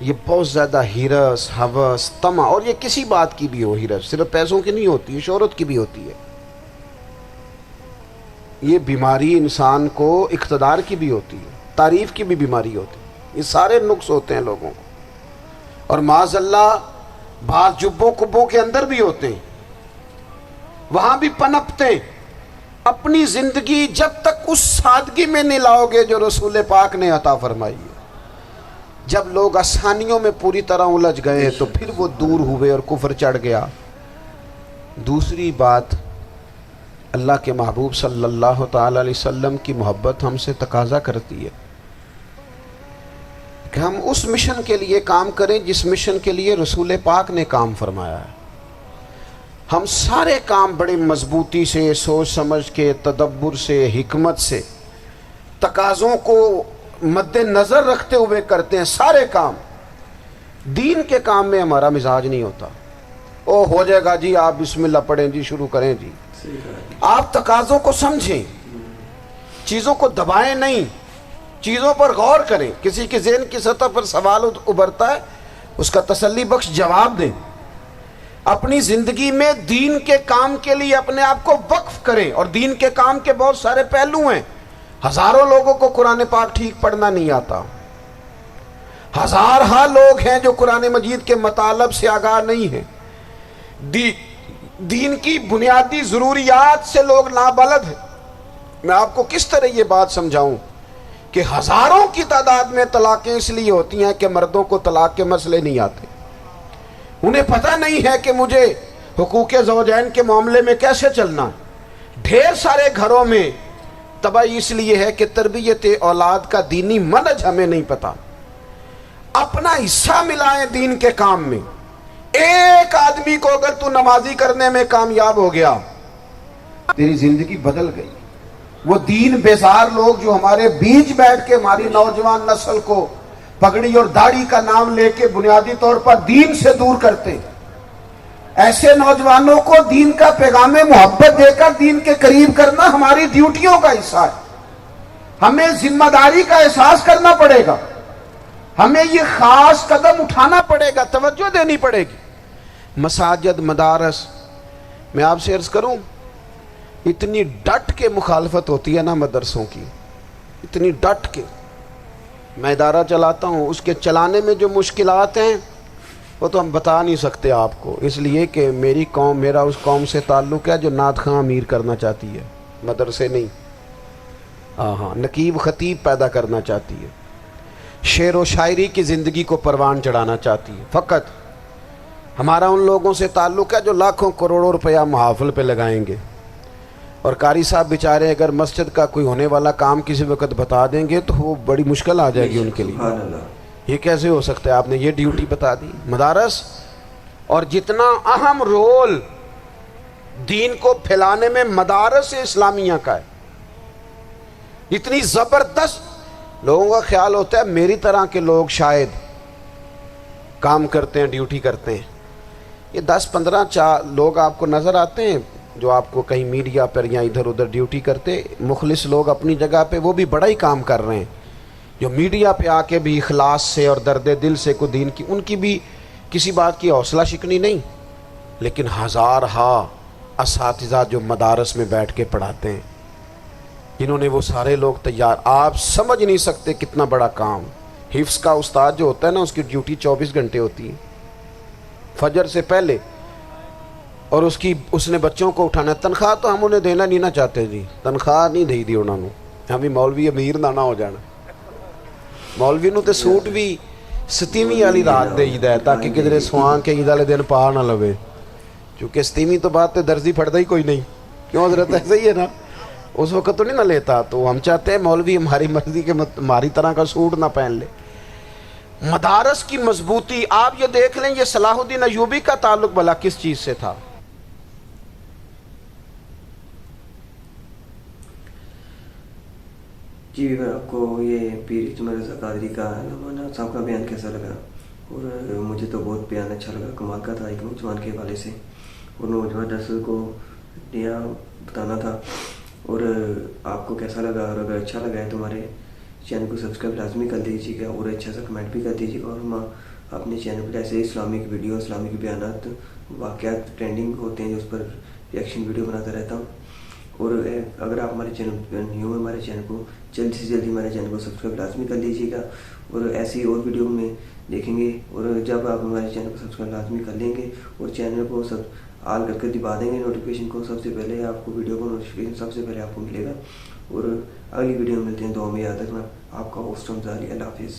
یہ بہت زیادہ ہرس، ہوس، طمع، اور یہ کسی بات کی بھی ہو، ہرس صرف پیسوں کی نہیں ہوتی ہے، شہرت کی بھی ہوتی ہے، یہ بیماری انسان کو اقتدار کی بھی ہوتی ہے، تعریف کی بھی بیماری ہوتی ہے، یہ سارے نقص ہوتے ہیں لوگوں کو، اور معاذ اللہ بعض جبوں کبوں کے اندر بھی ہوتے ہیں، وہاں بھی پنپتے ہیں۔ اپنی زندگی جب تک اس سادگی میں نہیں لاؤ گے جو رسول پاک نے عطا فرمائی ہے، جب لوگ آسانیوں میں پوری طرح الجھ گئے تو پھر وہ دور ہوئے اور کفر چڑھ گیا۔ دوسری بات، اللہ کے محبوب صلی اللہ تعالی علیہ وسلم کی محبت ہم سے تقاضا کرتی ہے کہ ہم اس مشن کے لیے کام کریں جس مشن کے لیے رسول پاک نے کام فرمایا ہے۔ ہم سارے کام بڑے مضبوطی سے، سوچ سمجھ کے، تدبر سے، حکمت سے، تقاضوں کو مد نظر رکھتے ہوئے کرتے ہیں، سارے کام۔ دین کے کام میں ہمارا مزاج نہیں ہوتا، او ہو جائے گا جی، آپ بسم اللہ پڑھیں جی، شروع کریں جی۔ آپ تقاضوں کو سمجھیں، چیزوں کو دبائیں نہیں، چیزوں پر غور کریں۔ کسی کے ذہن کی سطح پر سوال ابھرتا ہے، اس کا تسلی بخش جواب دیں۔ اپنی زندگی میں دین کے کام کے لیے اپنے آپ کو وقف کریں، اور دین کے کام کے بہت سارے پہلو ہیں۔ ہزاروں لوگوں کو قرآن پاک ٹھیک پڑھنا نہیں آتا، ہزارہا لوگ ہیں جو قرآن مجید کے مطالب سے آگاہ نہیں ہیں، دین کی بنیادی ضروریات سے لوگ نابلد ہیں۔ میں آپ کو کس طرح یہ بات سمجھاؤں کہ ہزاروں کی تعداد میں طلاقیں اس لیے ہوتی ہیں کہ مردوں کو طلاق کے مسئلے نہیں آتے، انہیں پتہ نہیں ہے کہ مجھے حقوق زوجین کے معاملے میں کیسے چلنا ہے۔ ڈھیر سارے گھروں میں تباہی اس لیے ہے کہ تربیت اولاد کا دینی منہج ہمیں نہیں پتا۔ اپنا حصہ ملائیں دین کے کام میں۔ ایک آدمی کو اگر تو نمازی کرنے میں کامیاب ہو گیا، تیری زندگی بدل گئی۔ وہ دین بیزار لوگ جو ہمارے بیچ بیٹھ کے ہماری نوجوان نسل کو پگڑی اور داڑھی کا نام لے کے بنیادی طور پر دین سے دور کرتے، ایسے نوجوانوں کو دین کا پیغام محبت دے کر دین کے قریب کرنا ہماری ڈیوٹیوں کا حصہ ہے۔ ہمیں ذمہ داری کا احساس کرنا پڑے گا، ہمیں یہ خاص قدم اٹھانا پڑے گا، توجہ دینی پڑے گی۔ مساجد، مدارس، میں آپ سے عرض کروں، اتنی ڈٹ کے مخالفت ہوتی ہے نا مدرسوں کی، اتنی ڈٹ کے۔ میں ادارہ چلاتا ہوں، اس کے چلانے میں جو مشکلات ہیں وہ تو ہم بتا نہیں سکتے آپ کو، اس لیے کہ میری قوم، میرا اس قوم سے تعلق ہے جو نعت خواں امیر کرنا چاہتی ہے، مدرسے نہیں۔ ہاں، نقیب خطیب پیدا کرنا چاہتی ہے، شعر و شاعری کی زندگی کو پروان چڑھانا چاہتی ہے۔ فقط ہمارا ان لوگوں سے تعلق ہے جو لاکھوں کروڑوں روپیہ محافل پہ لگائیں گے، اور قاری صاحب بیچارے اگر مسجد کا کوئی ہونے والا کام کسی وقت بتا دیں گے تو وہ بڑی مشکل آ جائے گی ان کے لیے۔ یہ کیسے ہو سکتا ہے؟ آپ نے یہ ڈیوٹی بتا دی۔ مدارس، اور جتنا اہم رول دین کو پھیلانے میں مدارس اسلامیہ کا ہے، اتنی زبردست، لوگوں کا خیال ہوتا ہے میری طرح کے لوگ شاید کام کرتے ہیں، ڈیوٹی کرتے ہیں۔ یہ 10-15 لوگ آپ کو نظر آتے ہیں جو آپ کو کہیں میڈیا پر یا ادھر ادھر ڈیوٹی کرتے، مخلص لوگ اپنی جگہ پہ، وہ بھی بڑا ہی کام کر رہے ہیں، جو میڈیا پہ آ کے بھی اخلاص سے اور درد دل سے کو دین کی، ان کی بھی کسی بات کی حوصلہ شکنی نہیں، لیکن ہزارہا اساتذہ جو مدارس میں بیٹھ کے پڑھاتے ہیں، جنہوں نے وہ سارے لوگ تیار، آپ سمجھ نہیں سکتے کتنا بڑا کام۔ حفظ کا استاد جو ہوتا ہے نا، اس کی ڈیوٹی 24 گھنٹے ہوتی ہے، فجر سے پہلے، اور اس نے بچوں کو اٹھانا۔ تنخواہ تو ہم انہیں دینا نہیں نہ چاہتے جی، تنخواہ نہیں دی انہوں نے، ہمیں مولوی امیر نہ ہو جانا، مولوی نو تے سوٹ بھی 27ویں والی رات دے دیتا ہے تاکہ کدھر سوان کے عید والے دن پا نہ لوے، چونکہ 27ویں تو بات تے درزی پھڑتا ہی کوئی نہیں، کیوں حضرت؟ ایسا ہی ہے نا، اس وقت تو نہیں نہ لیتا، تو ہم چاہتے ہیں مولوی ہماری مرضی کے ہماری طرح کا سوٹ نہ پہن لے۔ مدارس کی مضبوطی، آپ یہ دیکھ لیں، یہ صلاح الدین ایوبی کا تعلق بھلا کس چیز سے تھا؟ جی، آپ کو یہ پیر اجتماع رضا قادری کا علامہ صاحب کا بیان کیسا لگا؟ اور مجھے تو بہت بیان اچھا لگا، کمال کا تھا، ایک نوجوان کے حوالے سے، اور نوجوان نسل کو نیا بتانا تھا۔ اور آپ کو کیسا لگا؟ اور اگر اچھا لگا ہے تو ہمارے چینل کو سبسکرائب لازمی کر دیجیے گا، اور اچھا سا کمنٹ بھی کر دیجیے گا، اور اپنے چینل پر ایسے اسلامک ویڈیو، اسلامک بیانات، واقعات ٹرینڈنگ ہوتے ہیں جو اس پر ریئیکشن ویڈیو بناتا رہتا ہوں. اور اگر آپ ہمارے چینل پر نیو ہیں، ہمارے چینل کو جلد سے جلد ہمارے چینل کو سبسکرائب لازمی کر لیجیے گا، اور ایسی اور ویڈیو میں دیکھیں گے. اور جب آپ ہمارے چینل کو سبسکرائب لازمی کر لیں گے اور چینل کو آل کر کے دبا دیں گے نوٹیفیکیشن کو، سب سے پہلے آپ کو ویڈیو کو نوٹیفیکیشن سب سے پہلے آپ کو ملے گا. اور اگلی ویڈیو میں ملتے ہیں. دعا میں یاد رکھنا. آپ کا ہوسٹ حمزہ علی. اللہ حافظ.